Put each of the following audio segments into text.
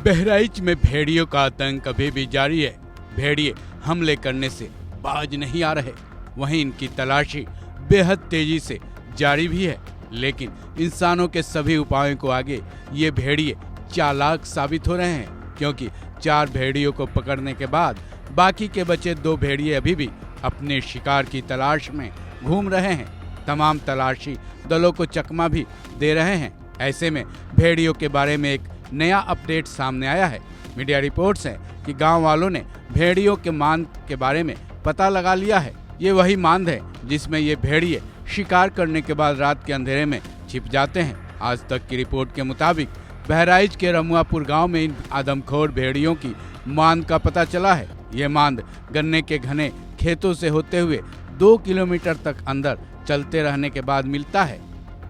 बहराइच में भेड़ियों का आतंक अभी भी जारी है। भेड़िए हमले करने से बाज नहीं आ रहे, वहीं इनकी तलाशी बेहद तेजी से जारी भी है। लेकिन इंसानों के सभी उपायों को आगे ये भेड़िए चालाक साबित हो रहे हैं, क्योंकि 4 भेड़ियों को पकड़ने के बाद बाकी के बचे 2 भेड़िए अभी भी अपने शिकार की तलाश में घूम रहे हैं। तमाम तलाशी दलों को चकमा भी दे रहे हैं। ऐसे में भेड़ियों के बारे में एक नया अपडेट सामने आया है। मीडिया रिपोर्ट्स हैं कि गांव वालों ने भेड़ियों के मांद के बारे में पता लगा लिया है। ये वही मांद है जिसमें ये भेड़िए शिकार करने के बाद रात के अंधेरे में छिप जाते हैं। आज तक की रिपोर्ट के मुताबिक बहराइच के रमुआपुर गांव में इन आदमखोर भेड़ियों की मांद का पता चला है। ये मांद गन्ने के घने खेतों से होते हुए 2 किलोमीटर तक अंदर चलते रहने के बाद मिलता है।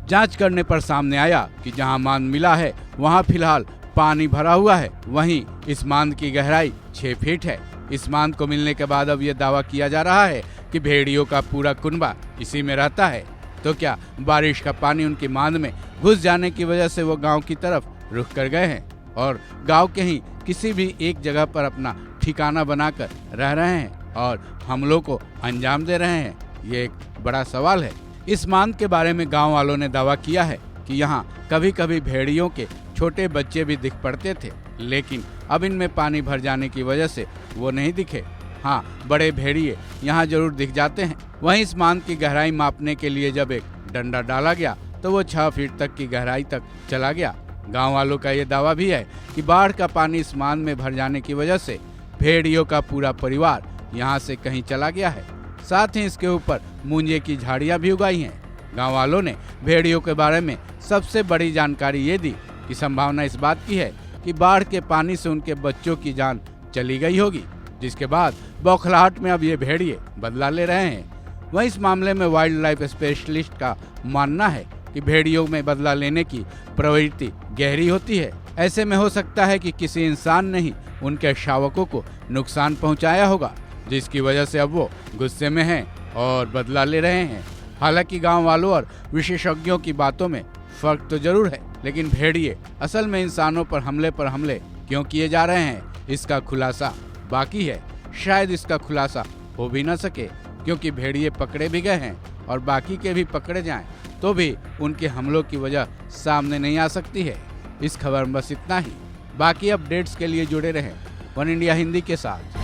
जांच करने पर सामने आया कि जहां मांद मिला है वहां फिलहाल पानी भरा हुआ है। वहीं इस मांद की गहराई 6 फीट है। इस मांद को मिलने के बाद अब ये दावा किया जा रहा है कि भेड़ियों का पूरा कुनबा इसी में रहता है। तो क्या बारिश का पानी उनकी मांद में घुस जाने की वजह से वो गांव की तरफ रुख कर गए हैं और गांव के ही किसी भी एक जगह पर अपना ठिकाना बनाकर रह रहे हैं और हमलों को अंजाम दे रहे हैं? ये एक बड़ा सवाल है। इस मांद के बारे में गांव वालों ने दावा किया है कि यहाँ कभी कभी भेड़ियों के छोटे बच्चे भी दिख पड़ते थे, लेकिन अब इनमें पानी भर जाने की वजह से वो नहीं दिखे। हाँ, बड़े भेड़िए यहाँ जरूर दिख जाते हैं। वहीं इस मांद की गहराई मापने के लिए जब एक डंडा डाला गया तो वो 6 फीट तक की गहराई तक चला गया। गांव वालों का ये दावा भी है कि बाढ़ का पानी इस मांद में भर जाने की वजह से भेड़ियों का पूरा परिवार यहाँ से कहीं चला गया है। साथ ही इसके ऊपर मूंजे की झाड़ियाँ भी उगाई हैं। गांव वालों ने भेड़ियों के बारे में सबसे बड़ी जानकारी ये दी कि संभावना इस बात की है कि बाढ़ के पानी से उनके बच्चों की जान चली गई होगी, जिसके बाद बौखलाहट में अब ये भेड़िए बदला ले रहे हैं। वहीं इस मामले में वाइल्ड लाइफ स्पेशलिस्ट का मानना है कि भेड़ियों में बदला लेने की प्रवृत्ति गहरी होती है। ऐसे में हो सकता है कि किसी इंसान ने ही उनके शावकों को नुकसान पहुंचाया होगा, जिसकी वजह से अब वो गुस्से में हैं और बदला ले रहे हैं। हालांकि गांव वालों और विशेषज्ञों की बातों में फर्क तो जरूर है, लेकिन भेड़िए असल में इंसानों पर हमले क्यों किए जा रहे हैं, इसका खुलासा बाकी है। शायद इसका खुलासा हो भी न सके, क्योंकि भेड़िए पकड़े भी गए हैं और बाकी के भी पकड़े जाएं तो भी उनके हमलों की वजह सामने नहीं आ सकती है। इस खबर में बस इतना ही। बाकी अपडेट्स के लिए जुड़े रहें वन इंडिया हिंदी के साथ।